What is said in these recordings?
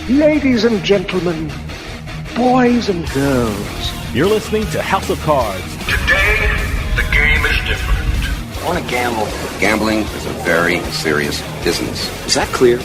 Ladies and gentlemen, boys and girls. You're listening to House of Cards. Today, the game is different. I want to gamble. Gambling is a very serious business. Is that clear?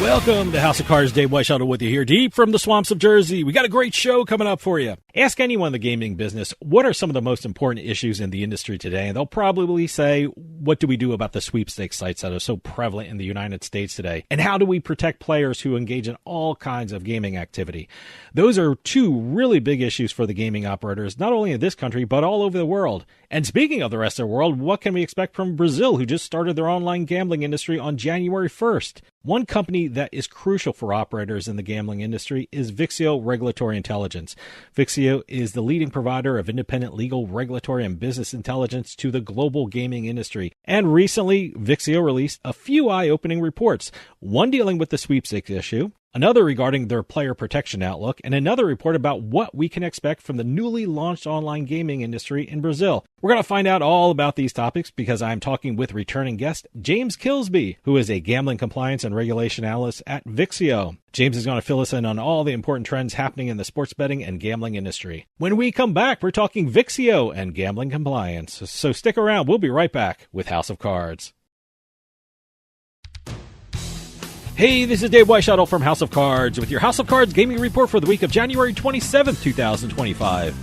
Welcome to House of Cards. Dave Weishuttle with you here, deep from the swamps of Jersey. We got a great show coming up for you. Ask anyone in the gaming business, what are some of the most important issues in the industry today? And they'll probably say, what do we do about the sweepstakes sites that are so prevalent in the United States today? And how do we protect players who engage in all kinds of gaming activity? Those are two really big issues for the gaming operators, not only in this country, but all over the world. And speaking of the rest of the world, what can we expect from Brazil, who just started their online gambling industry on January 1st? One company that is crucial for operators in the gambling industry is Vixio Regulatory Intelligence. Vixio is the leading provider of independent legal, regulatory, and business intelligence to the global gaming industry. And recently, Vixio released a few eye-opening reports, one dealing with the sweepstakes issue, another regarding their player protection outlook, and another report about what we can expect from the newly launched online gaming industry in Brazil. We're going to find out all about these topics because I'm talking with returning guest James Kilsby, who is a gambling compliance and regulation analyst at Vixio. James is going to fill us in on all the important trends happening in the sports betting and gambling industry. When we come back, we're talking Vixio and gambling compliance. So stick around. We'll be right back with House of Cards. Hey, this is Dave Weishuttle from House of Cards with your House of Cards gaming report for the week of January 27th, 2025.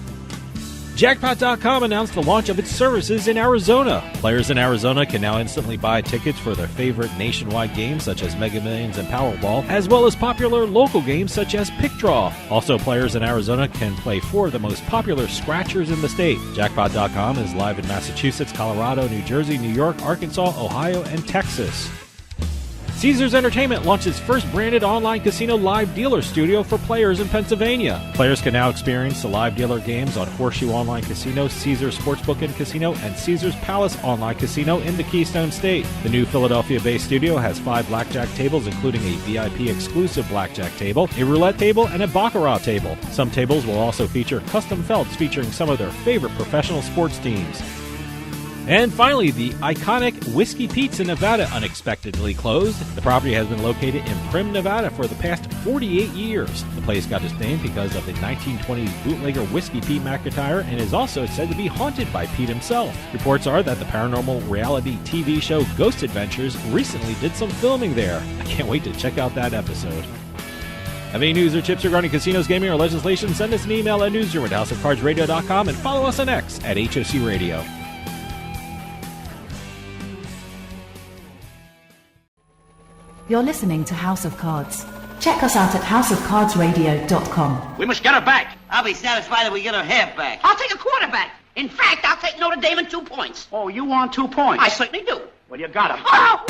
Jackpot.com announced the launch of its services in Arizona. Players in Arizona can now instantly buy tickets for their favorite nationwide games such as Mega Millions and Powerball, as well as popular local games such as Pick Draw. Also, players in Arizona can play four of the most popular scratchers in the state. Jackpot.com is live in Massachusetts, Colorado, New Jersey, New York, Arkansas, Ohio, and Texas. Caesars Entertainment launched its first branded online casino live dealer studio for players in Pennsylvania. Players can now experience the live dealer games on Horseshoe Online Casino, Caesars Sportsbook and Casino, and Caesars Palace Online Casino in the Keystone State. The new Philadelphia-based studio has 5 blackjack tables, including a VIP-exclusive blackjack table, a roulette table, and a baccarat table. Some tables will also feature custom felts featuring some of their favorite professional sports teams. And finally, the iconic Whiskey Pete's in Nevada unexpectedly closed. The property has been located in Primm, Nevada for the past 48 years. The place got its name because of the 1920s bootlegger Whiskey Pete McIntyre and is also said to be haunted by Pete himself. Reports are that the paranormal reality TV show Ghost Adventures recently did some filming there. I can't wait to check out that episode. Have any news or tips regarding casinos, gaming, or legislation? Send us an email at newsroom@houseofcardsradio.com and follow us on X at HOC Radio. You're listening to House of Cards. Check us out at houseofcardsradio.com. We must get her back. I'll be satisfied if we get her half back. I'll take a quarterback. In fact, I'll take Notre Dame in 2 points. Oh, you want 2 points? I certainly do. Well, you got 'em. Oh!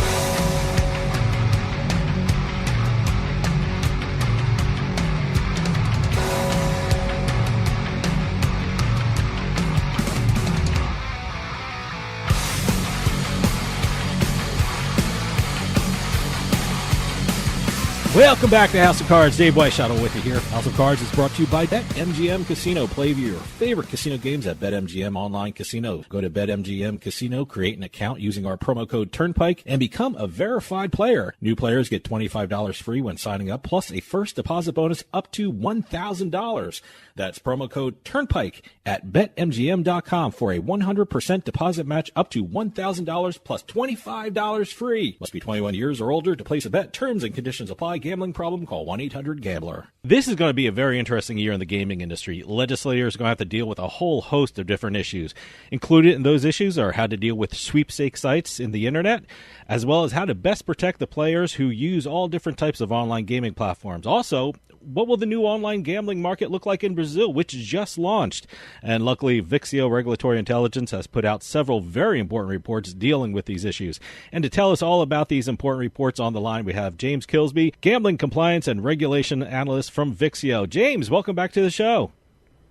Welcome back to House of Cards. Dave Weishuttle with you here. House of Cards is brought to you by BetMGM Casino. Play your favorite casino games at BetMGM Online Casino. Go to BetMGM Casino, create an account using our promo code Turnpike, and become a verified player. New players get $25 free when signing up, plus a first deposit bonus up to $1,000. That's promo code Turnpike at BetMGM.com for a 100% deposit match up to $1,000 plus $25 free. Must be 21 years or older to place a bet. Terms and conditions apply. Gambling problem? Call 1-800-GAMBLER. This is going to be a very interesting year in the gaming industry. Legislators are going to have to deal with a whole host of different issues. Included in those issues are how to deal with sweepstakes sites in the internet, as well as how to best protect the players who use all different types of online gaming platforms. Also, what will the new online gambling market look like in Brazil, which just launched? And luckily, Vixio Regulatory Intelligence has put out several very important reports dealing with these issues. And to tell us all about these important reports on the line, we have James Kilsby, gambling compliance and regulation analyst from Vixio. James, welcome back to the show.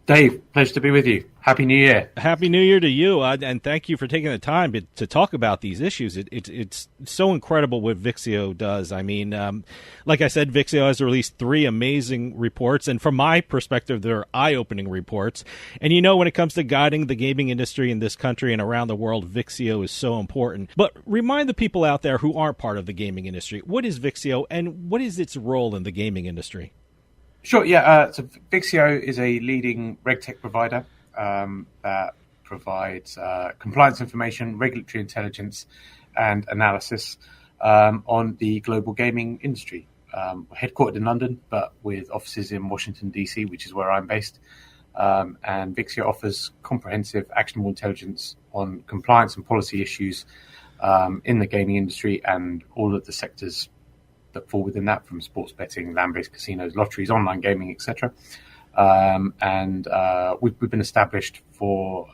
Dave, pleasure to be with you. Happy New Year. Happy New Year to you, and thank you for taking the time to talk about these issues. It's so incredible what Vixio does. I mean, like I said, Vixio has released 3 amazing reports, and from my perspective, they're eye-opening reports. And when it comes to guiding the gaming industry in this country and around the world, Vixio is so important. But remind the people out there who aren't part of the gaming industry, what is Vixio and what is its role in the gaming industry? Sure, yeah. So Vixio is a leading RegTech provider that provides compliance information, regulatory intelligence, and analysis on the global gaming industry. Headquartered in London, but with offices in Washington, D.C., which is where I'm based. And Vixio offers comprehensive, actionable intelligence on compliance and policy issues in the gaming industry and all of the sectors that fall within that, from sports betting, land-based casinos, lotteries, online gaming, etc. And we've been established for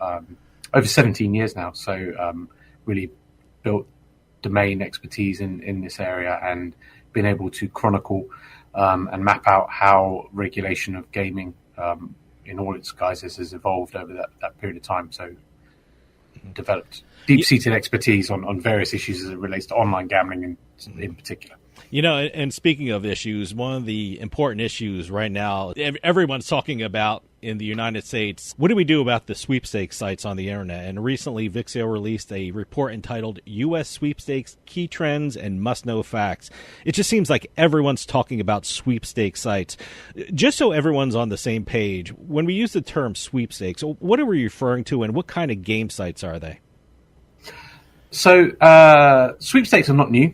over 17 years now, so really built domain expertise in this area and been able to chronicle and map out how regulation of gaming in all its guises has evolved over that period of time. So developed deep-seated expertise on various issues as it relates to online gambling in particular. And speaking of issues, one of the important issues right now, everyone's talking about in the United States, what do we do about the sweepstakes sites on the internet? And recently, Vixio released a report entitled U.S. Sweepstakes Key Trends and Must-Know Facts. It just seems like everyone's talking about sweepstakes sites. Just so everyone's on the same page, when we use the term sweepstakes, what are we referring to and what kind of game sites are they? So sweepstakes are not new.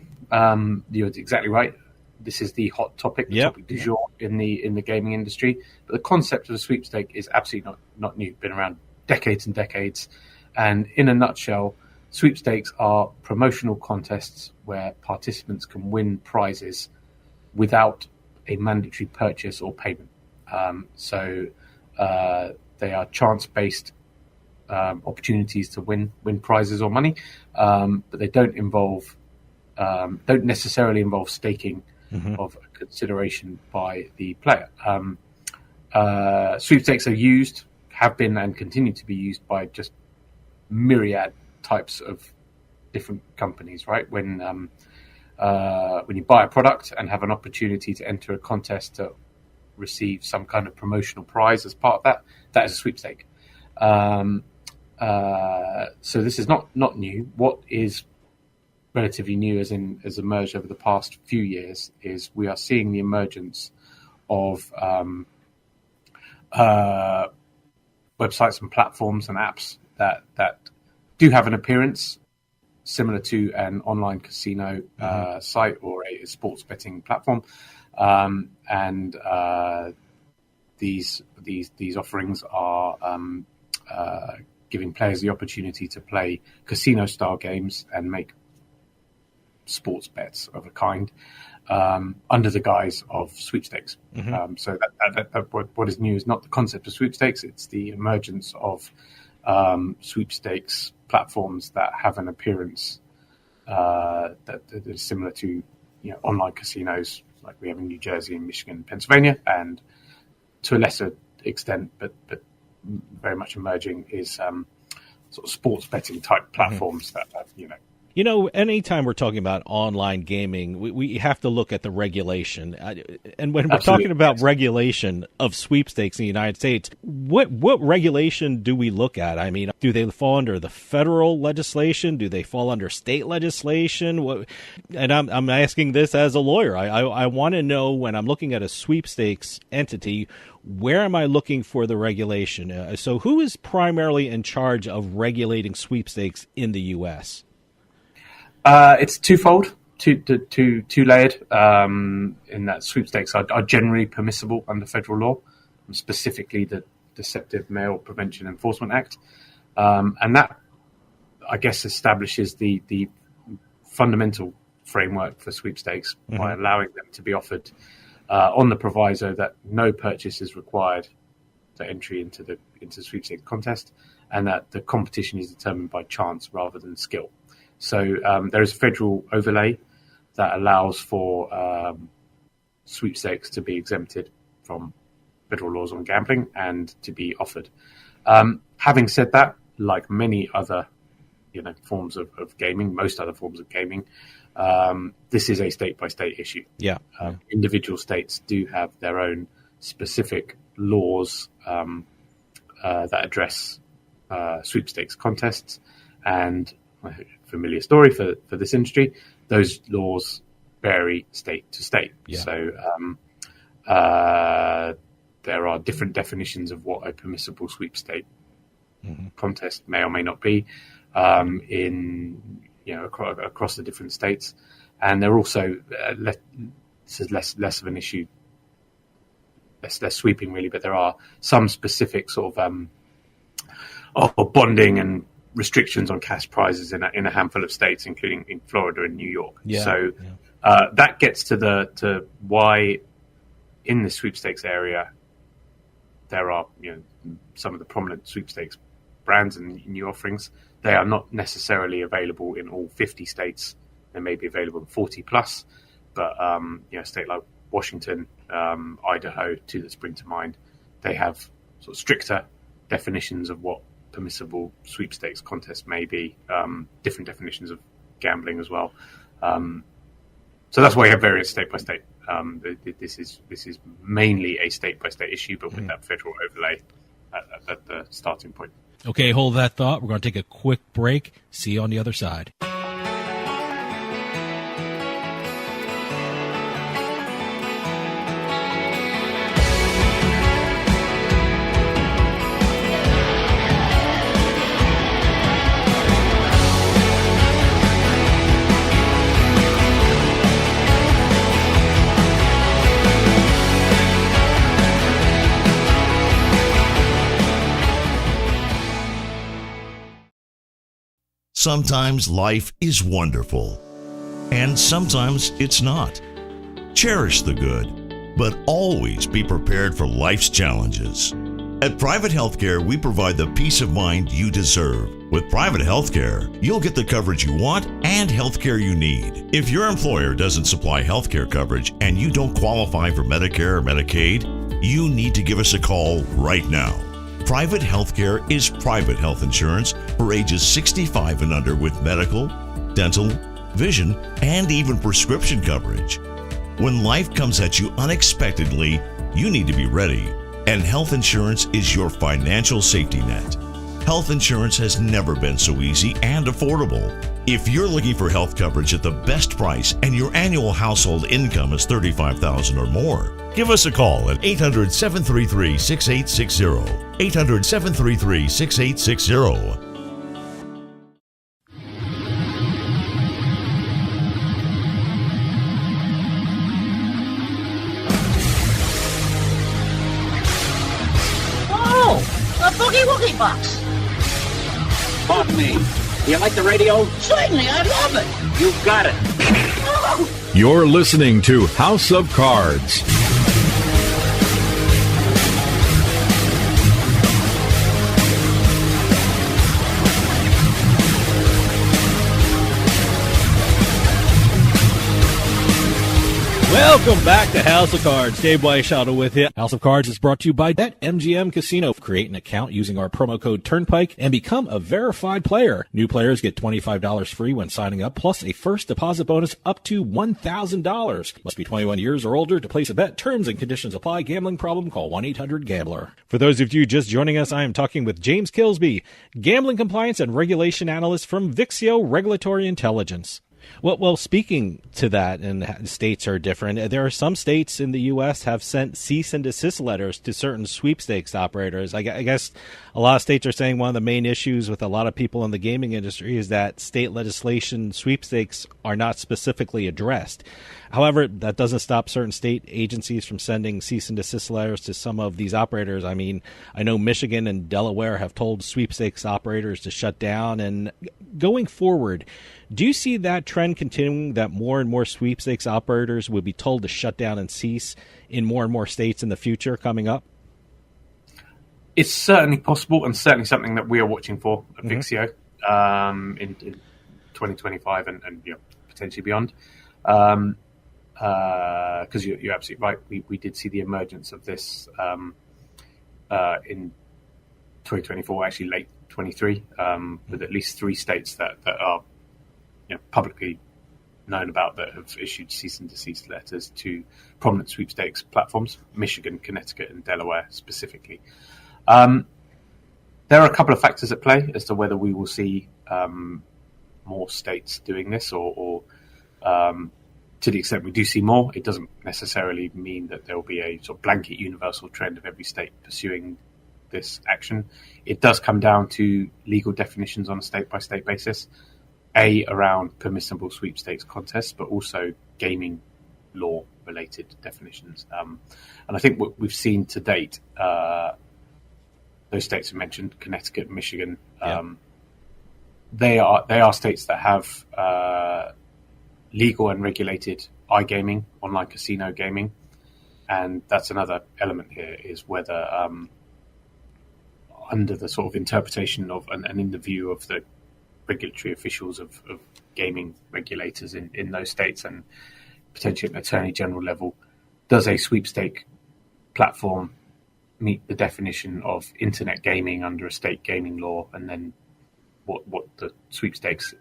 You're exactly right. This is the hot topic, topic du jour in the gaming industry. But the concept of a sweepstake is absolutely not new. Been around decades and decades. And in a nutshell, sweepstakes are promotional contests where participants can win prizes without a mandatory purchase or payment. So they are chance-based opportunities to win prizes or money, but they don't necessarily involve staking of consideration by the player. Sweepstakes have been and continue to be used by just myriad types of different companies, right? When you buy a product and have an opportunity to enter a contest to receive some kind of promotional prize as part of that is a sweepstake. So this is not new. What is relatively new has emerged over the past few years is we are seeing the emergence of websites and platforms and apps that do have an appearance similar to an online casino site or a sports betting platform, and these offerings are giving players the opportunity to play casino style games and make sports bets of a kind under the guise of sweepstakes. So what is new is not the concept of sweepstakes, it's the emergence of sweepstakes platforms that have an appearance that is similar to online casinos like we have in New Jersey and Michigan and Pennsylvania, and to a lesser extent but very much emerging is sort of sports betting type platforms that anytime we're talking about online gaming, we have to look at the regulation. And when we're Absolutely. talking about regulation of sweepstakes in the United States, what regulation do we look at? I mean, do they fall under the federal legislation? Do they fall under state legislation? And I'm asking this as a lawyer. I want to know, when I'm looking at a sweepstakes entity, where am I looking for the regulation? So who is primarily in charge of regulating sweepstakes in the U.S.? It's twofold, two-layered, in that sweepstakes are generally permissible under federal law, specifically the Deceptive Mail Prevention Enforcement Act. And that, I guess, establishes the fundamental framework for sweepstakes by allowing them to be offered on the proviso that no purchase is required for entry into the sweepstakes contest, and that the competition is determined by chance rather than skill. So there is a federal overlay that allows for sweepstakes to be exempted from federal laws on gambling and to be offered. Having said that, like many other forms of gaming, most other forms of gaming, this is a state-by-state issue. Individual states do have their own specific laws that address sweepstakes contests, and a familiar story for this industry, those laws vary state to state. So there are different definitions of what a permissible sweepstake contest may or may not be across the different states, and they're also less of an issue, less sweeping really, but there are some specific sort of bonding and restrictions on cash prizes in a handful of states, including in Florida and New York. That gets to why in the sweepstakes area there are some of the prominent sweepstakes brands and new offerings. They are not necessarily available in all 50 states. They may be available in 40 plus, but a state like Washington, Idaho, two that spring to mind, they have sort of stricter definitions of what permissible sweepstakes contests may be, different definitions of gambling as well. So that's why you have various state by state. This is mainly a state by state issue, but with that federal overlay at the starting point. Okay, hold that thought. We're going to take a quick break. See you on the other side. Sometimes life is wonderful, and sometimes it's not. Cherish the good, but always be prepared for life's challenges. At Private Healthcare, we provide the peace of mind you deserve. With Private Healthcare, you'll get the coverage you want and healthcare you need. If your employer doesn't supply healthcare coverage and you don't qualify for Medicare or Medicaid, you need to give us a call right now. Private Healthcare is private health insurance for ages 65 and under with medical, dental, vision, and even prescription coverage. When life comes at you unexpectedly, you need to be ready, and health insurance is your financial safety net. Health insurance has never been so easy and affordable. If you're looking for health coverage at the best price and your annual household income is $35,000 or more, give us a call at 800-733-6860. 800-733-6860. Oh, a boogie woogie box. Pardon me. Do you like the radio? Certainly, I love it. You got it. Oh. You're listening to House of Cards. Welcome back to House of Cards. Dave Weishottle with you. House of Cards is brought to you by BetMGM Casino. Create an account using our promo code Turnpike and become a verified player. New players get $25 free when signing up, plus a first deposit bonus up to $1,000. Must be 21 years or older to place a bet. Terms and conditions apply. Gambling problem? Call 1-800-GAMBLER. For those of you just joining us, I am talking with James Kilsby, Gambling Compliance and Regulation Analyst from Vixio Regulatory Intelligence. Well, speaking to that, and states are different, there are some states in the U.S. have sent cease and desist letters to certain sweepstakes operators. I guess a lot of states are saying one of the main issues with a lot of people in the gaming industry is that state legislation sweepstakes are not specifically addressed. However, that doesn't stop certain state agencies from sending cease and desist letters to some of these operators. I mean, I know Michigan and Delaware have told sweepstakes operators to shut down. And going forward, do you see that trend continuing, that more and more sweepstakes operators will be told to shut down and cease in more and more states in the future coming up? It's certainly possible, and certainly something that we are watching for at Vixio in 2025 and potentially beyond. because you're absolutely right. We did see the emergence of this in 2024, actually late 23, with at least 3 states that are publicly known about that have issued cease and desist letters to prominent sweepstakes platforms, Michigan, Connecticut, and Delaware specifically. There are a couple of factors at play as to whether we will see more states doing this, or to the extent we do see more, it doesn't necessarily mean that there will be a sort of blanket universal trend of every state pursuing this action. It does come down to legal definitions on a state-by-state basis, around permissible sweepstakes contests, but also gaming law-related definitions. And I think what we've seen to date, those states I mentioned, Connecticut, Michigan, they are states that have legal and regulated iGaming, online casino gaming, and that's another element here, is whether under the sort of interpretation of and in the view of the regulatory officials of gaming regulators in those states, and potentially at an attorney general level, does a sweepstake platform meet the definition of internet gaming under a state gaming law, and then what the sweepstakes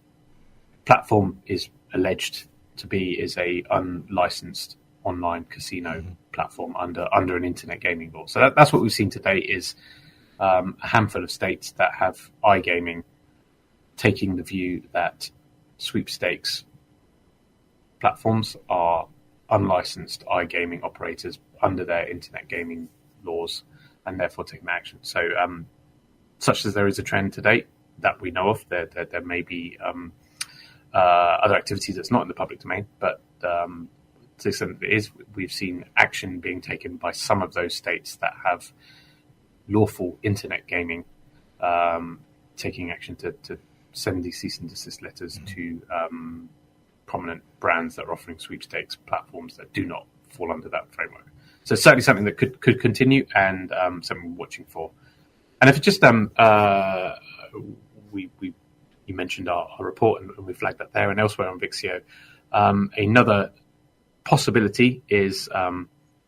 platform is alleged to be is a unlicensed online casino platform under an internet gaming law. So that's what we've seen today, is a handful of states that have iGaming taking the view that sweepstakes platforms are unlicensed iGaming operators under their internet gaming laws, and therefore taking action. So such as there is a trend to date that we know of, there may be other activities that's not in the public domain, but to the extent that it is, we've seen action being taken by some of those states that have lawful internet gaming, taking action to send these cease and desist letters to prominent brands that are offering sweepstakes platforms that do not fall under that framework. So it's certainly something that could continue, and something we're watching for. And if it's just you mentioned our report, and we flagged that there and elsewhere on Vixio. Another possibility is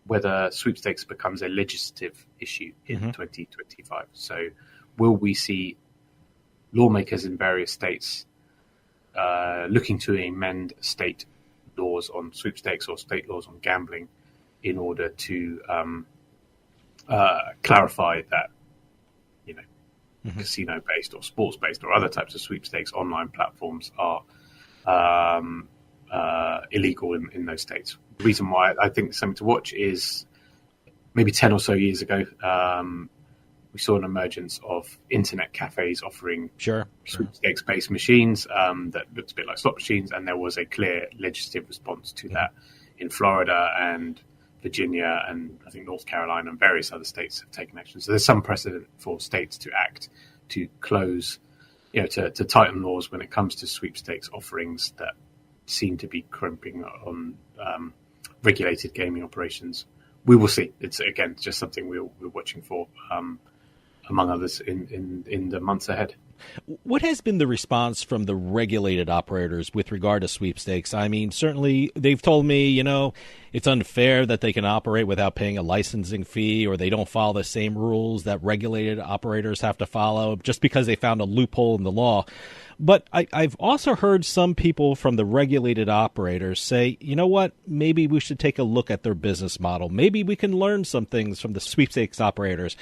whether sweepstakes becomes a legislative issue in 2025. So will we see lawmakers in various states looking to amend state laws on sweepstakes or state laws on gambling in order to clarify that, casino-based or sports-based or other types of sweepstakes online platforms are illegal in those states. The reason why I think it's something to watch is maybe 10 or so years ago, we saw an emergence of internet cafes offering sweepstakes-based machines that looked a bit like slot machines, and there was a clear legislative response to that in Florida and Virginia, and I think North Carolina and various other states have taken action. So there's some precedent for states to act to close, to tighten laws when it comes to sweepstakes offerings that seem to be crimping on regulated gaming operations. We will see. It's, again, just something we're watching for, among others, in the months ahead. What has been the response from the regulated operators with regard to sweepstakes? I mean, certainly they've told me, it's unfair that they can operate without paying a licensing fee, or they don't follow the same rules that regulated operators have to follow just because they found a loophole in the law. But I've also heard some people from the regulated operators say, you know what, maybe we should take a look at their business model. Maybe we can learn some things from the sweepstakes operators.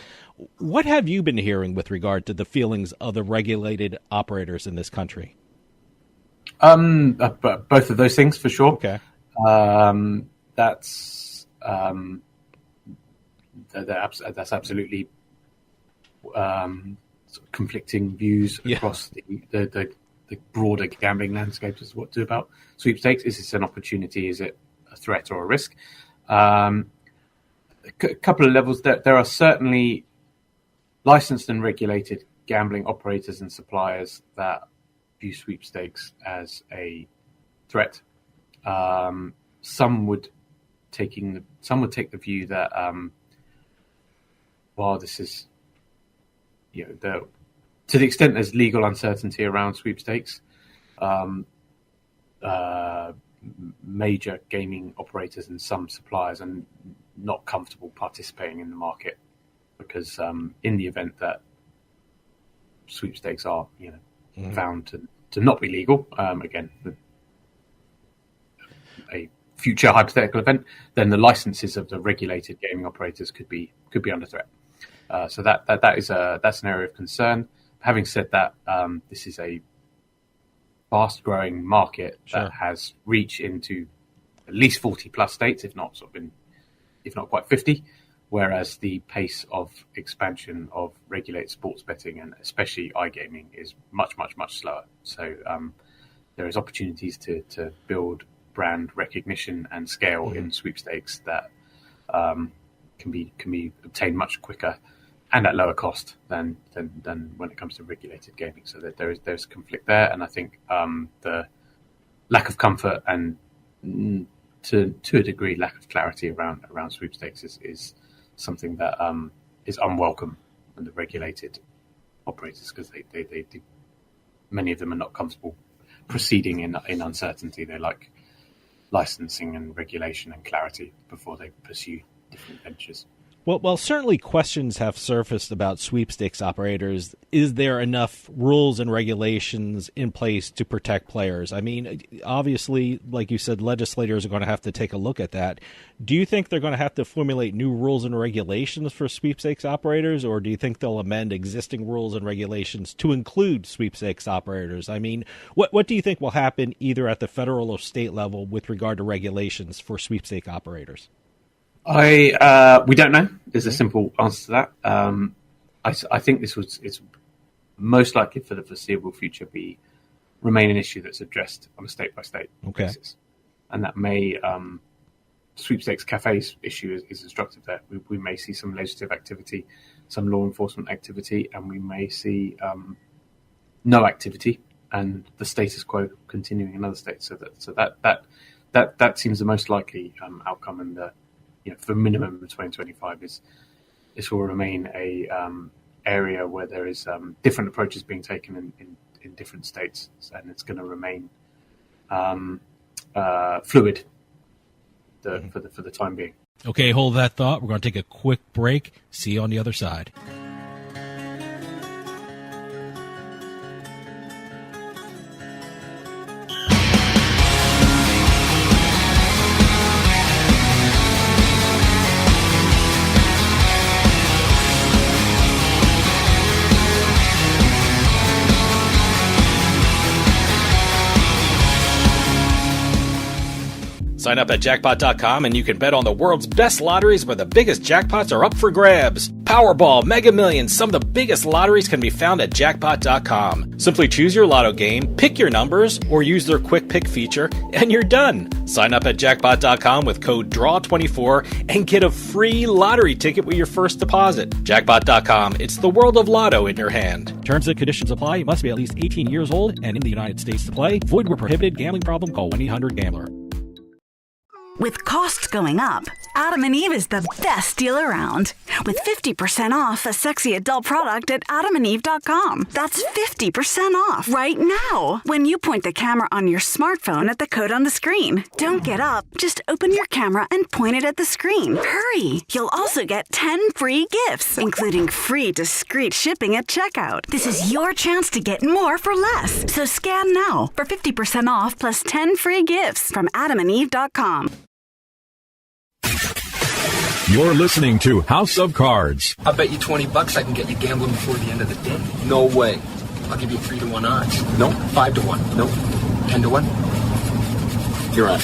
What have you been hearing with regard to the feelings of the regulated operators in this country? Both of those things, for sure. Okay. That's absolutely conflicting views across the broader gambling landscape as to what to do about sweepstakes. Is this an opportunity? Is it a threat or a risk? A couple of levels. There are certainly licensed and regulated gambling operators and suppliers that view sweepstakes as a threat. Some would take the view that while this is, to the extent there's legal uncertainty around sweepstakes, major gaming operators and some suppliers are not comfortable participating in the market because in the event that sweepstakes are found to not be legal, again, a future hypothetical event, then the licenses of the regulated gaming operators could be under threat. So that's an area of concern. Having said that, this is a fast-growing market that has reach into at least 40 plus states, if not quite 50. Whereas the pace of expansion of regulated sports betting and especially iGaming is much, much, much slower. So there is opportunities to build brand recognition and scale in sweepstakes that can be obtained much quicker and at lower cost than when it comes to regulated gaming. So that there's conflict there, and I think the lack of comfort and to a degree lack of clarity around sweepstakes is something that is unwelcome in the regulated operators because they many of them are not comfortable proceeding in uncertainty. They like licensing and regulation and clarity before they pursue different ventures. Well, certainly questions have surfaced about sweepstakes operators. Is there enough rules and regulations in place to protect players? I mean, obviously, like you said, legislators are going to have to take a look at that. Do you think they're going to have to formulate new rules and regulations for sweepstakes operators, or do you think they'll amend existing rules and regulations to include sweepstakes operators? I mean, what do you think will happen either at the federal or state level with regard to regulations for sweepstakes operators? We don't know. There's a simple answer to that. I think it's most likely for the foreseeable future remain an issue that's addressed on a state by state basis, and that may sweepstakes cafes issue is instructive there. We may see some legislative activity, some law enforcement activity, and we may see no activity and the status quo continuing in other states. So that seems the most likely outcome, and for minimum of 2025 this will remain a area where there is different approaches being taken in different states, and it's going to remain fluid for the time being. Okay, hold that thought. We're going to take a quick break. See you on the other side. Sign up at jackpot.com and you can bet on the world's best lotteries where the biggest jackpots are up for grabs. Powerball, Mega Millions, some of the biggest lotteries can be found at jackpot.com. Simply choose your lotto game, pick your numbers, or use their quick pick feature, and you're done. Sign up at jackpot.com with code DRAW24 and get a free lottery ticket with your first deposit. Jackpot.com, it's the world of lotto in your hand. Terms and conditions apply. You must be at least 18 years old and in the United States to play. Void where prohibited. Gambling problem? Call 1-800-GAMBLER. With costs going up, Adam and Eve is the best deal around. With 50% off a sexy adult product at adamandeve.com. That's 50% off right now when you point the camera on your smartphone at the code on the screen. Don't get up. Just open your camera and point it at the screen. Hurry! You'll also get 10 free gifts, including free discreet shipping at checkout. This is your chance to get more for less. So scan now for 50% off plus 10 free gifts from adamandeve.com. You're listening to House of Cards. I bet you $20 I can get you gambling before the end of the day. No way. I'll give you 3-1 odds. No. 5-1. No. 10-1. You're on.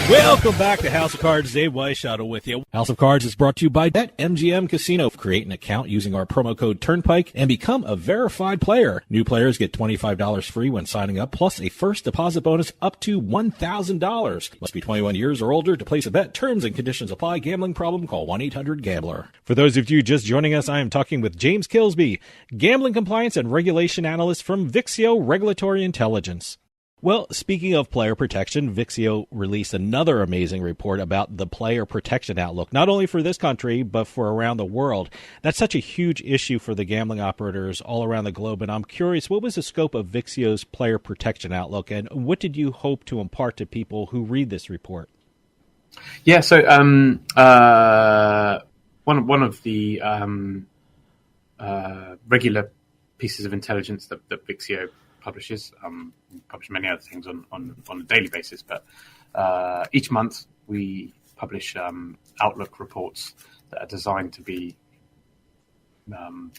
Welcome back to House of Cards. Dave Weishottle with you. House of Cards is brought to you by BetMGM Casino. Create an account using our promo code Turnpike and become a verified player. New players get $25 free when signing up, plus a first deposit bonus up to $1,000. Must be 21 years or older to place a bet. Terms and conditions apply. Gambling problem? Call 1-800-GAMBLER. For those of you just joining us, I am talking with James Kilsby, gambling compliance and regulation analyst from Vixio Regulatory Intelligence. Well, speaking of player protection, Vixio released another amazing report about the player protection outlook, not only for this country, but for around the world. That's such a huge issue for the gambling operators all around the globe. And I'm curious, what was the scope of Vixio's player protection outlook, and what did you hope to impart to people who read this report? Yeah, so one of the regular pieces of intelligence that Vixio publish many other things on a daily basis, but each month we publish outlook reports that are designed to be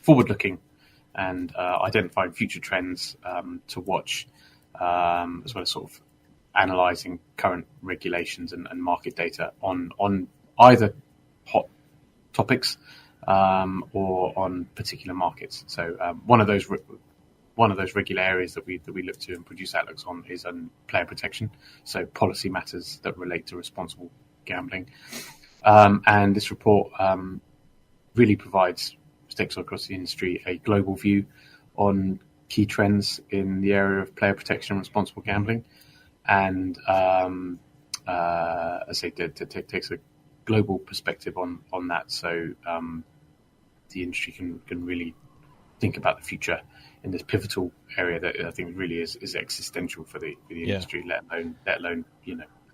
forward-looking and identifying future trends to watch, as well as sort of analysing current regulations and market data on either hot topics or on particular markets. So one of those regular areas that we look to and produce outlooks on is on player protection, so policy matters that relate to responsible gambling. And this report really provides stakeholders across the industry a global view on key trends in the area of player protection and responsible gambling. And as I say, takes a global perspective on that, so the industry can really think about the future in this pivotal area that I think really is existential for the industry, let alone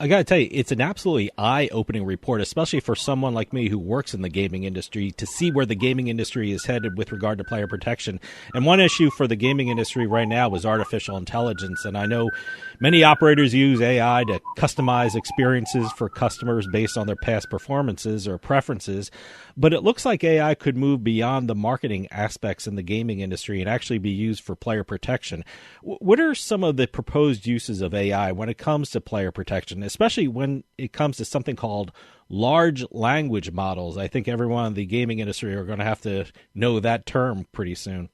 I got to tell you, it's an absolutely eye-opening report, especially for someone like me who works in the gaming industry, to see where the gaming industry is headed with regard to player protection. And one issue for the gaming industry right now is artificial intelligence. And I know many operators use AI to customize experiences for customers based on their past performances or preferences. But it looks like AI could move beyond the marketing aspects in the gaming industry and actually be used for player protection. What are some of the proposed uses of AI when it comes to player protection, especially when it comes to something called large language models? I think everyone in the gaming industry are going to have to know that term pretty soon.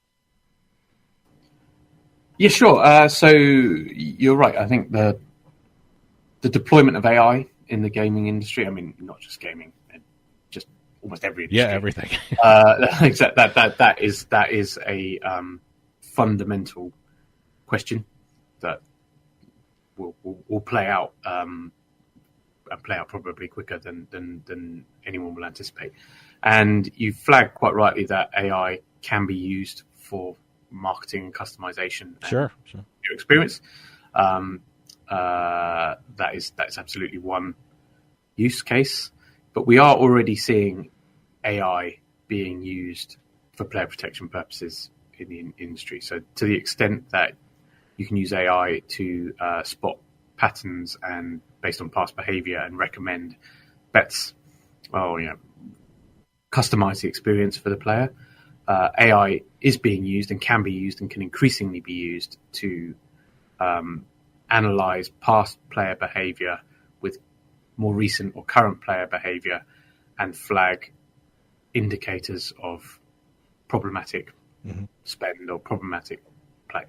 Yeah, sure. So you're right. I think the deployment of AI in the gaming industry, I mean, not just gaming, just almost every industry. Yeah, everything. That is a fundamental question that will play out and play out probably quicker than anyone will anticipate. And you flagged quite rightly that AI can be used for marketing and customization. Sure. Your experience. That's absolutely one use case, but we are already seeing AI being used for player protection purposes in the industry. So to the extent that you can use AI to spot patterns and based on past behavior and recommend bets, customize the experience for the player. AI is being used and can be used and can increasingly be used to analyze past player behavior with more recent or current player behavior and flag indicators of problematic spend or problematic play.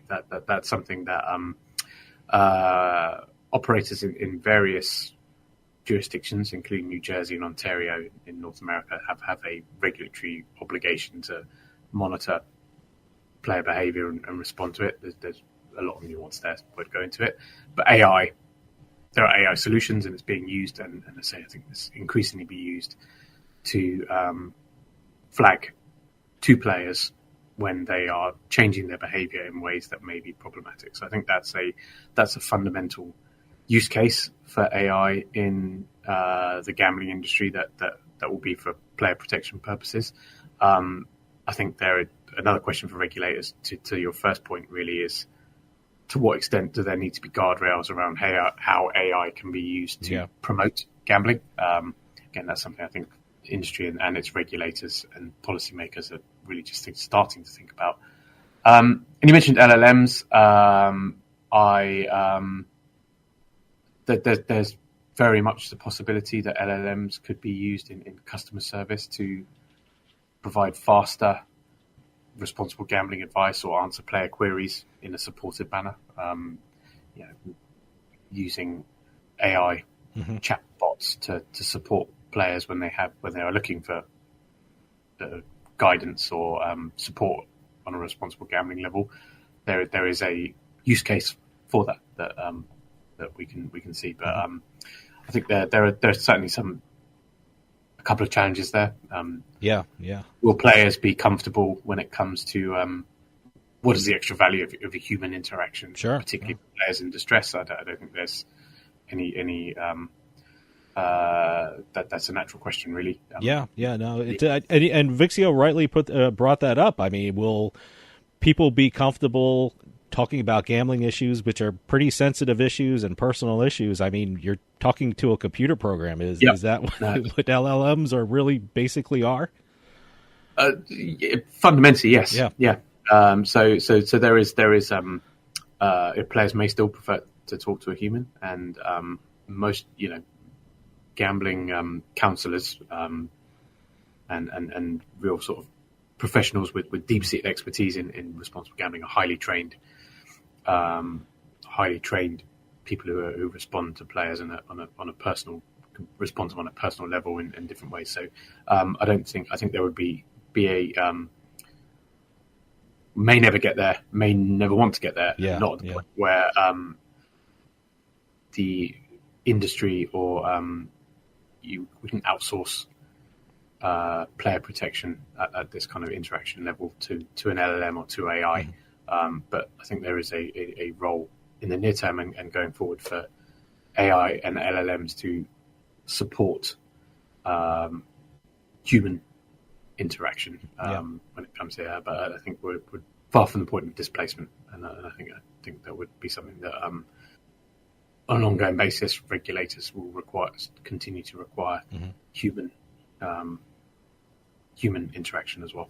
That's something that operators in various jurisdictions, including New Jersey and Ontario in North America, have a regulatory obligation to monitor player behavior and respond to it. There's a lot of nuance there, so I won't go into it. But there are AI solutions, and it's being used, and I think it's increasingly be used to flag to players when they are changing their behavior in ways that may be problematic. So I think that's a fundamental use case for AI in the gambling industry that will be for player protection purposes. I think another question for regulators to your first point really is, to what extent do there need to be guardrails around how AI can be used to promote gambling? Again, that's something I think industry and its regulators and policymakers are really just starting to think about. And you mentioned LLMs. There's very much the possibility that LLMs could be used in customer service to provide faster, responsible gambling advice or answer player queries in a supported manner. Using AI chatbots to support players when they are looking for guidance or support on a responsible gambling level. There is a use case for that we can see. But I think there are certainly a couple of challenges there. Yeah. Will players be comfortable when it comes to what is the extra value of a human interaction, particularly for players in distress? I don't think there's any that's a natural question, really. No. And Vixio rightly brought that up. I mean, will people be comfortable talking about gambling issues, which are pretty sensitive issues and personal issues? I mean, you're talking to a computer program. Is that what LLMs are really basically are? Fundamentally, yes. Yeah. So there is players may still prefer to talk to a human, and most gambling counselors and real sort of professionals with deep-seated expertise in responsible gambling are highly trained people who respond to players on a personal level in different ways. So I think there would be a may never get there, may never want to get there, not at the point where the industry or we can outsource player protection at this kind of interaction level to an LLM or to AI. But I think there is a role in the near term and going forward for AI and LLMs to support human interaction when it comes here. But I think we're far from the point of displacement, and I think that would be something that on an ongoing basis regulators will continue to require human interaction as well.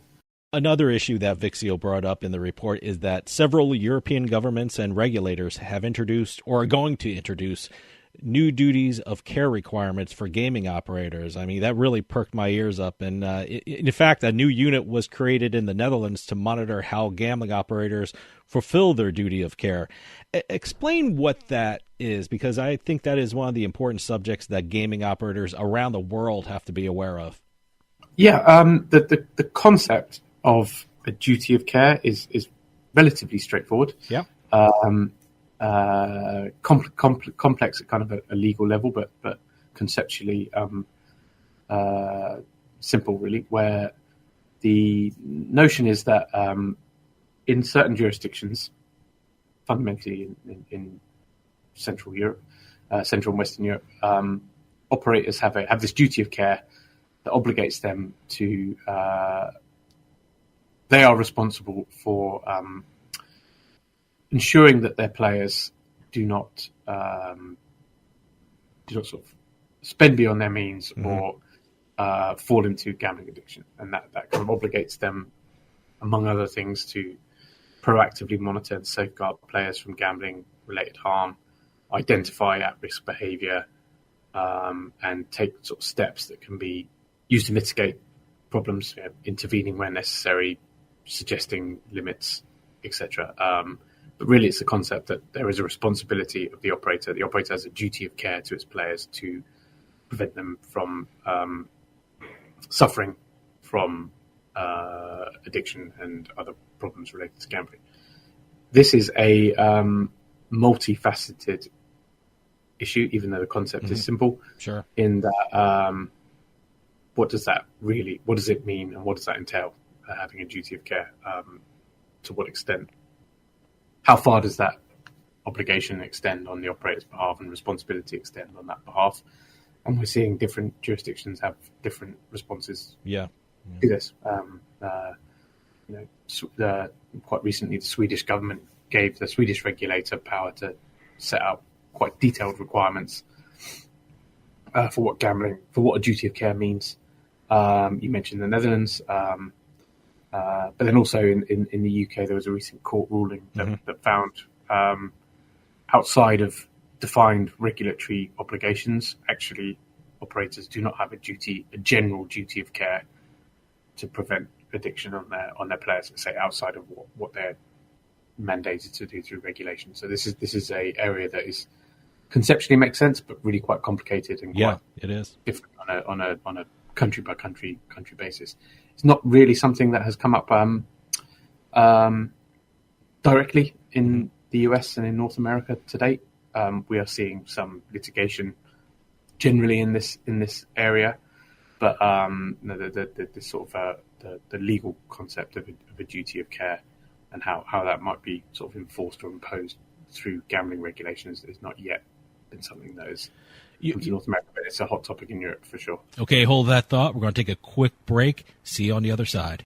Another issue that Vixio brought up in the report is that several European governments and regulators have introduced or are going to introduce new duties of care requirements for gaming operators. I mean, that really perked my ears up. And in fact, a new unit was created in the Netherlands to monitor how gambling operators fulfill their duty of care. Explain what that is, because I think that is one of the important subjects that gaming operators around the world have to be aware of. Yeah, the concept of a duty of care is relatively straightforward. Yeah. Complex at kind of a legal level, but conceptually simple, really, where the notion is that in certain jurisdictions, fundamentally in Central Europe, Central and Western Europe, operators have this duty of care that obligates them to they are responsible for ensuring that their players do not sort of spend beyond their means or fall into gambling addiction, and that kind of obligates them, among other things, to proactively monitor and safeguard players from gambling-related harm, identify at-risk behaviour, and take sort of steps that can be used to mitigate problems, intervening where necessary, suggesting limits, etc. But really, it's the concept that there is a responsibility of the operator. The operator has a duty of care to its players to prevent them from suffering from addiction and other problems related to gambling. This is a multifaceted issue, even though the concept is simple. Sure. In that, what does it mean, and what does that entail? Having a duty of care, to what extent? How far does that obligation extend on the operator's behalf and responsibility extend on that behalf? And we're seeing different jurisdictions have different responses to this. Quite recently, the Swedish government gave the Swedish regulator power to set out quite detailed requirements for what a duty of care means. You mentioned the Netherlands. But then also in the UK, there was a recent court ruling that found outside of defined regulatory obligations, actually operators do not have a general duty of care to prevent addiction on their players, say outside of what they're mandated to do through regulation. So this is a area that is conceptually makes sense, but really quite complicated and quite it is different on a country by country basis. It's not really something that has come up directly in the the US and in North America to date. We are seeing some litigation generally in this area, but the sort of the legal concept of a duty of care and how that might be sort of enforced or imposed through gambling regulations is not yet been something that is come to North America, but it's a hot topic in Europe for sure. Okay, hold that thought. We're going to take a quick break. See you on the other side.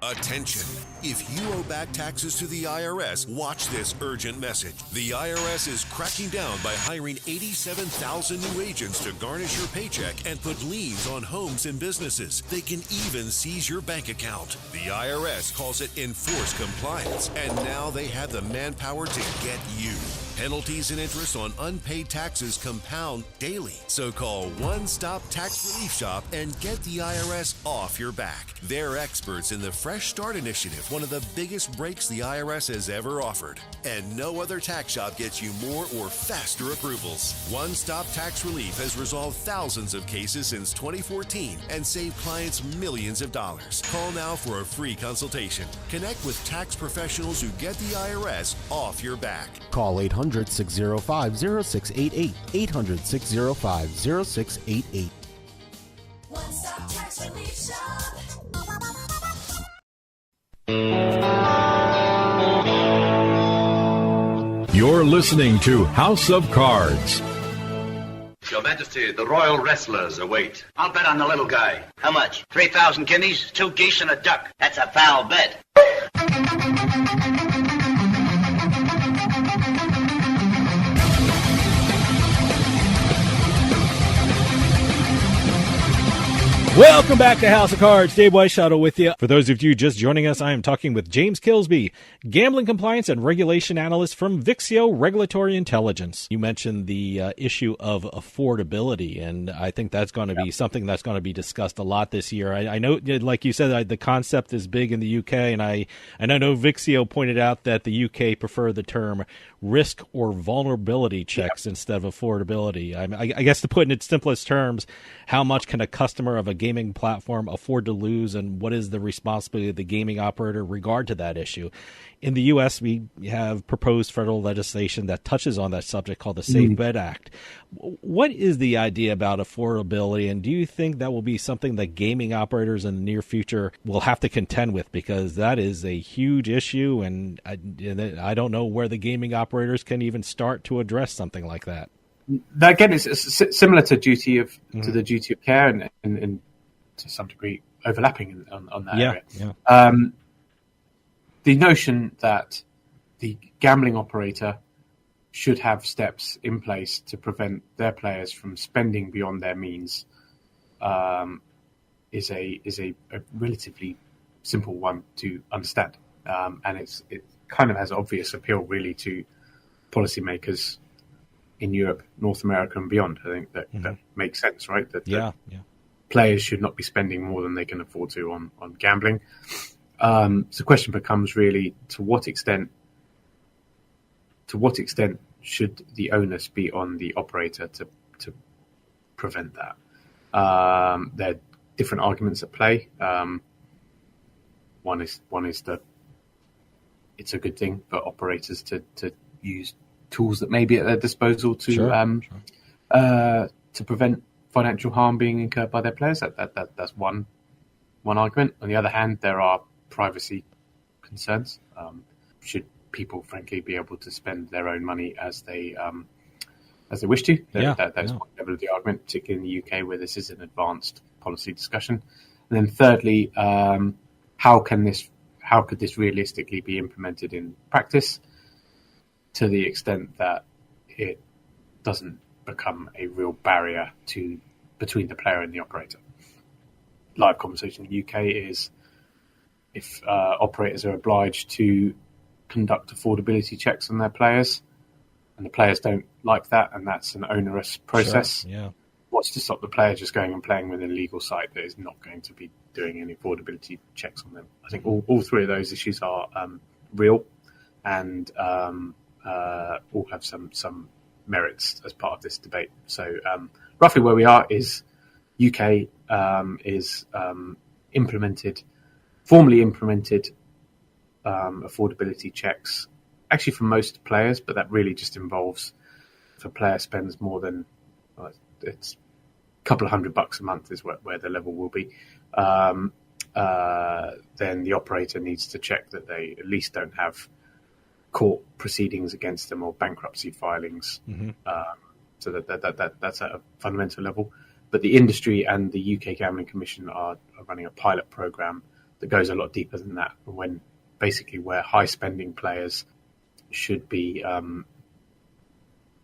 Attention. If you owe back taxes to the IRS, watch this urgent message. The IRS is cracking down by hiring 87,000 new agents to garnish your paycheck and put liens on homes and businesses. They can even seize your bank account. The IRS calls it enforced compliance, and now they have the manpower to get you. Penalties and interest on unpaid taxes compound daily. So call One Stop Tax Relief Shop and get the IRS off your back. They're experts in the Fresh Start Initiative, one of the biggest breaks the IRS has ever offered. And no other tax shop gets you more or faster approvals. One Stop Tax Relief has resolved thousands of cases since 2014 and saved clients millions of dollars. Call now for a free consultation. Connect with tax professionals who get the IRS off your back. Call 800-605-0688. 800-605-0688. One Stop Tax Relief Shop. You're listening to House of Cards. Your Majesty, the royal wrestlers await. I'll bet on the little guy. How much? 3,000 guineas, 2 geese, and a duck. That's a foul bet. Welcome back to House of Cards. Dave Weishuttle with you. For those of you just joining us, I am talking with James Kilsby, Gambling Compliance and Regulation Analyst from Vixio Regulatory Intelligence. You mentioned the issue of affordability, and I think that's going to be something that's going to be discussed a lot this year. I know, like you said, the concept is big in the UK, and I know Vixio pointed out that the UK prefer the term risk or vulnerability checks instead of affordability. I guess to put in its simplest terms, how much can a customer of a gaming platform afford to lose, and what is the responsibility of the gaming operator regard to that issue? In the U.S., we have proposed federal legislation that touches on that subject called the Safe Bet Act. What is the idea about affordability, and do you think that will be something that gaming operators in the near future will have to contend with? Because that is a huge issue, and I don't know where the gaming operators can even start to address something like that. Again, it's similar to duty of to the duty of care, and to some degree overlapping on that area. Yeah. The notion that the gambling operator should have steps in place to prevent their players from spending beyond their means is a relatively simple one to understand, and it kind of has obvious appeal really to policymakers in Europe, North America, and beyond. I think that makes sense, right? That players should not be spending more than they can afford to on gambling. So the question becomes really, to what extent should the onus be on the operator to prevent that? There are different arguments at play. One is that it's a good thing for operators to use tools that may be at their disposal to prevent financial harm being incurred by their players. That's one argument. On the other hand, there are privacy concerns. Should people, frankly, be able to spend their own money as they wish to? That's one level of the argument, particularly in the UK, where this is an advanced policy discussion. And then thirdly, how could this realistically be implemented in practice to the extent that it doesn't become a real barrier between the player and the operator? Live conversation in the UK is, if operators are obliged to conduct affordability checks on their players, and the players don't like that, and that's an onerous process, what's to stop the player just going and playing with an illegal site that is not going to be doing any affordability checks on them? I think all three of those issues are real and all have some merits as part of this debate. So roughly where we are is UK is formally implemented affordability checks, actually for most players, but that really just involves if a player spends more than it's a couple of $100 a month is where the level will be. Then the operator needs to check that they at least don't have court proceedings against them or bankruptcy filings. So that's at a fundamental level. But the industry and the UK Gambling Commission are running a pilot program that goes a lot deeper than that. When basically where high spending players should be,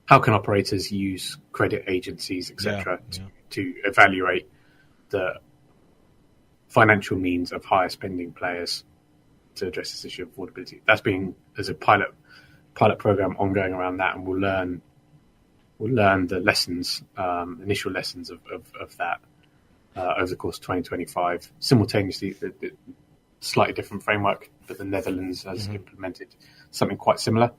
how can operators use credit agencies, etc., to evaluate the financial means of higher spending players to address this issue of affordability? There's a pilot program ongoing around that, and we'll learn the lessons, initial lessons of that over the course of 2025. Simultaneously, the slightly different framework, but the Netherlands has implemented something quite similar.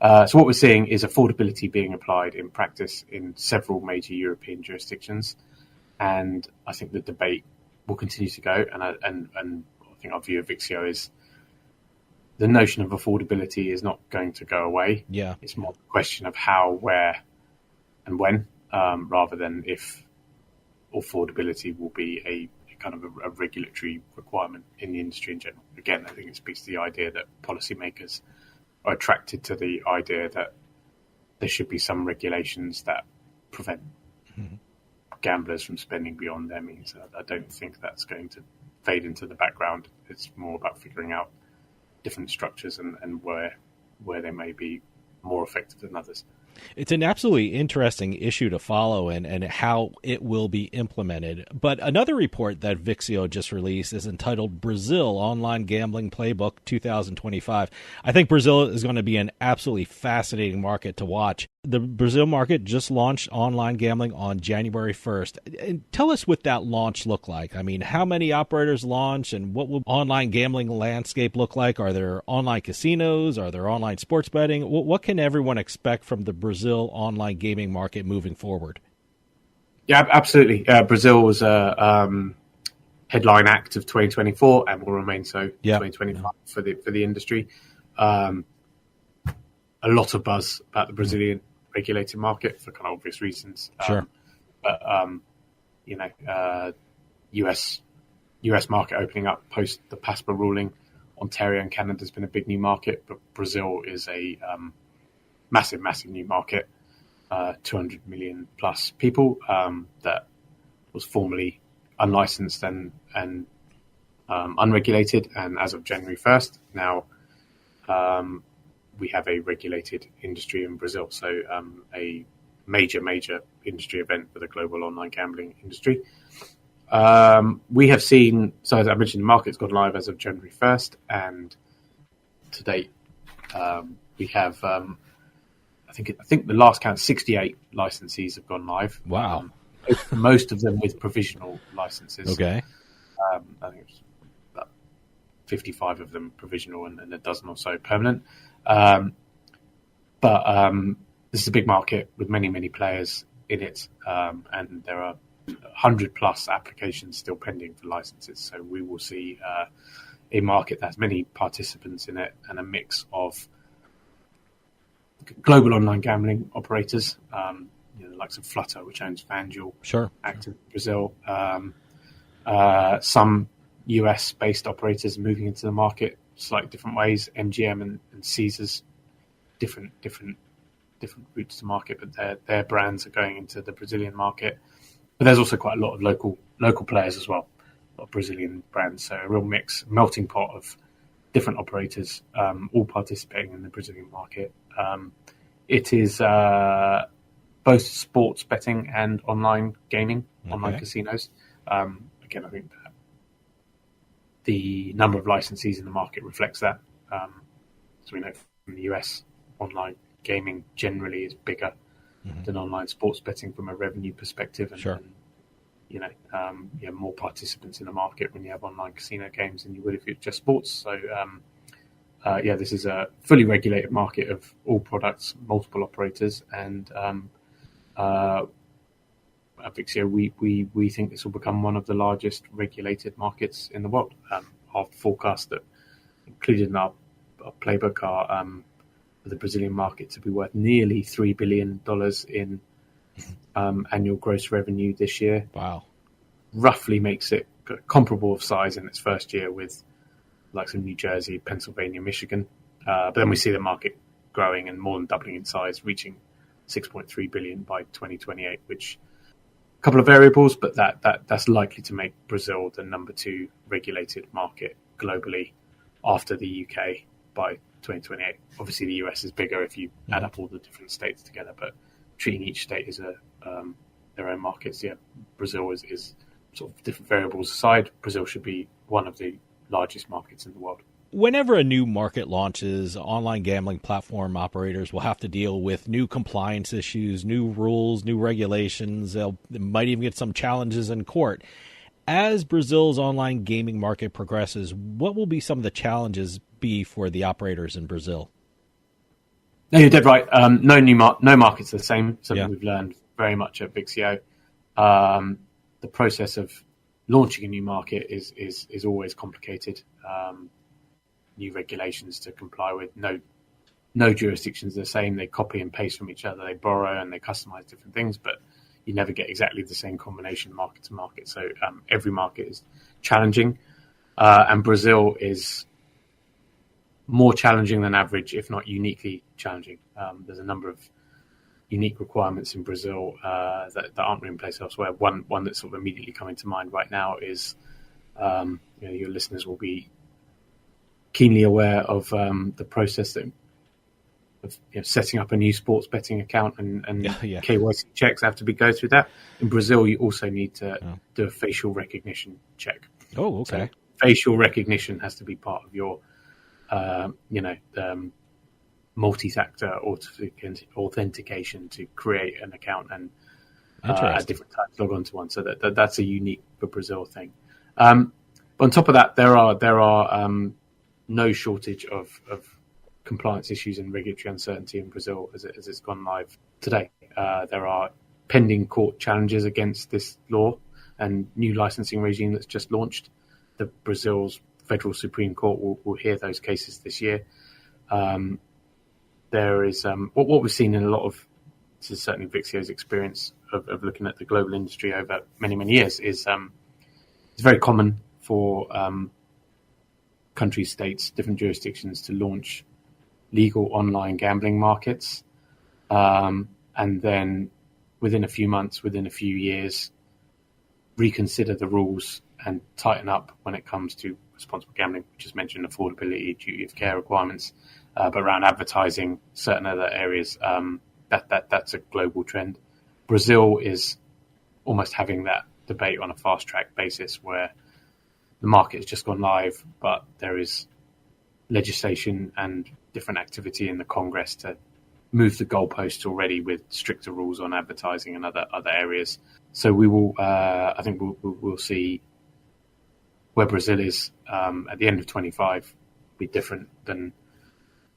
So what we're seeing is affordability being applied in practice in several major European jurisdictions, and I think the debate will continue to go. And I think our view of Vixio is the notion of affordability is not going to go away. Yeah, it's more a question of how, where, and when, rather than if affordability will be a kind of a regulatory requirement in the industry in general. Again, I think it speaks to the idea that policymakers are attracted to the idea that there should be some regulations that prevent gamblers from spending beyond their means. I don't think that's going to fade into the background. It's more about figuring out different structures and where they may be more effective than others. It's an absolutely interesting issue to follow and how it will be implemented. But another report that Vixio just released is entitled Brazil Online Gambling Playbook 2025. I think Brazil is going to be an absolutely fascinating market to watch. The Brazil market just launched online gambling on January 1st. And tell us what that launch looked like. I mean, how many operators launched and what will online gambling landscape look like? Are there online casinos? Are there online sports betting? What can everyone expect from the Brazil online gaming market moving forward? Yeah, absolutely. Brazil was a headline act of 2024 and will remain so 2025 for the industry. A lot of buzz about the Brazilian regulated market for kind of obvious reasons. Sure. But US market opening up post the PASPA ruling. Ontario and Canada has been a big new market, but Brazil is a massive new market. 200 million plus people that was formerly unlicensed and unregulated, and as of January 1st now we have a regulated industry in Brazil, so a major industry event for the global online gambling industry. We have seen, so as I mentioned, the market's gone live as of January 1st, and to date we have I think the last count, 68 licensees have gone live. Wow. Most of them with provisional licenses. Okay. I think it's about 55 of them provisional and a dozen or so permanent. But this is a big market with many players in it, and there are 100 plus applications still pending for licenses. So we will see a market that has many participants in it and a mix of global online gambling operators, the likes of Flutter, which owns FanDuel, active in Brazil. Some US-based operators moving into the market slightly different ways. MGM and Caesars, different routes to market, but their brands are going into the Brazilian market. But there's also quite a lot of local players as well, a lot of Brazilian brands. So a real mix, melting pot of different operators, all participating in the Brazilian market. It is both sports betting and online gaming, online casinos. Again, I think that the number of licensees in the market reflects that. So we know from the US, online gaming generally is bigger than online sports betting from a revenue perspective. And, Sure. and you have more participants in the market when you have online casino games than you would if it's just sports. So, this is a fully regulated market of all products, multiple operators, and at Vixio, we think this will become one of the largest regulated markets in the world. Our forecast that included in our playbook are for the Brazilian market to be worth nearly $3 billion in annual gross revenue this year. Wow. Roughly makes it comparable of size in its first year with like New Jersey, Pennsylvania, Michigan. But then we see the market growing and more than doubling in size, reaching 6.3 billion by 2028, which a couple of variables, but that's likely to make Brazil the number 2 regulated market globally after the UK by 2028. Obviously, the US is bigger if you add up all the different states together, but treating each state as their own markets, Brazil is sort of different variables aside. Brazil should be one of the largest markets in the world. Whenever a new market launches, online gambling platform operators will have to deal with new compliance issues, new rules, new regulations. They might even get some challenges in court. As Brazil's online gaming market progresses, what will be some of the challenges be for the operators in Brazil? No, you're dead right. No market's the same. Something we've learned very much at Vixio. The process of launching a new market is always complicated. New regulations to comply with. No jurisdiction's the same. They copy and paste from each other. They borrow and they customize different things, but you never get exactly the same combination market to market. So every market is challenging, and Brazil is more challenging than average, if not uniquely challenging. There's a number of unique requirements in Brazil that aren't in place elsewhere. One that's sort of immediately coming to mind right now is your listeners will be keenly aware of the process of setting up a new sports betting account and KYC checks have to go through that. In Brazil, you also need to do a facial recognition check. Oh, okay. So facial recognition has to be part of your, multi-factor authentication to create an account and at different times log on to one. So that's a unique for Brazil thing. But on top of that, there are no shortage of compliance issues and regulatory uncertainty in Brazil as it's gone live today. There are pending court challenges against this law and new licensing regime that's just launched. The Brazil's Federal Supreme Court will hear those cases this year. There is what we've seen in a lot of, this is certainly Vixio's experience of looking at the global industry over many, many years, is it's very common for countries, states, different jurisdictions to launch legal online gambling markets, and then within a few months, within a few years, reconsider the rules and tighten up when it comes to responsible gambling. We just mentioned affordability, duty of care requirements, but around advertising, certain other areas, that's a global trend. Brazil is almost having that debate on a fast track basis where the market has just gone live, but there is legislation and different activity in the Congress to move the goalposts already with stricter rules on advertising and other areas. So we will, I think we'll see where Brazil is at the end of 25 be different than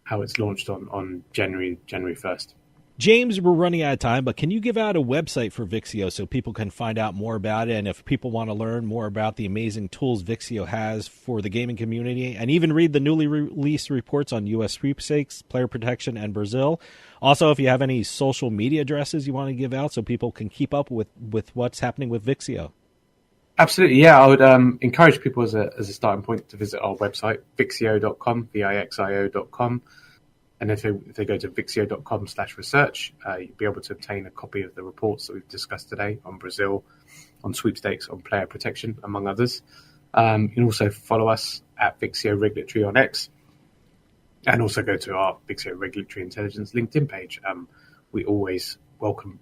how it's launched on January 1st. James, we're running out of time, but can you give out a website for Vixio so people can find out more about it? And if people want to learn more about the amazing tools Vixio has for the gaming community and even read the newly released reports on U.S. Sweepstakes, player protection, and Brazil. Also, if you have any social media addresses you want to give out so people can keep up with what's happening with Vixio. Absolutely, yeah. I would encourage people as a starting point to visit our website, vixio.com, vixio.com. And if they go to vixio.com/research, you'll be able to obtain a copy of the reports that we've discussed today on Brazil, on Sweepstakes, on player protection, among others. You can also follow us at Vixio Regulatory on X, and also go to our Vixio Regulatory Intelligence LinkedIn page. We always welcome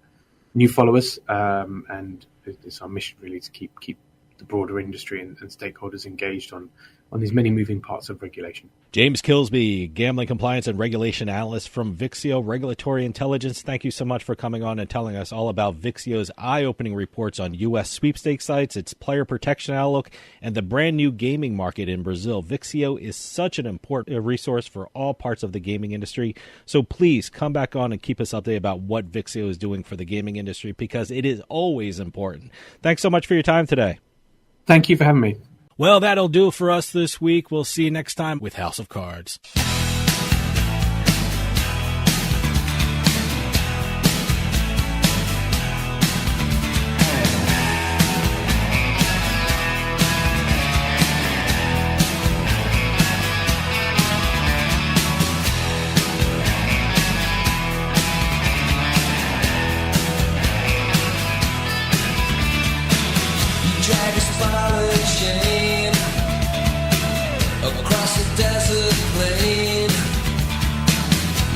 new followers, and it's our mission really to keep the broader industry and stakeholders engaged on these many moving parts of regulation. James Kilsby, Gambling Compliance and Regulation Analyst from Vixio Regulatory Intelligence. Thank you so much for coming on and telling us all about Vixio's eye-opening reports on U.S. sweepstakes sites, its player protection outlook, and the brand new gaming market in Brazil. Vixio is such an important resource for all parts of the gaming industry. So please come back on and keep us updated about what Vixio is doing for the gaming industry, because it is always important. Thanks so much for your time today. Thank you for having me. Well, that'll do for us this week. We'll see you next time with House of Cards. Drag a spiral chain across the desert plain.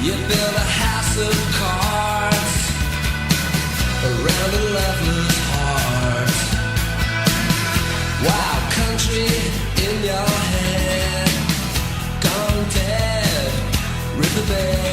You build a house of cards around a loveless heart. Wild country in your head, gone dead, riverbed.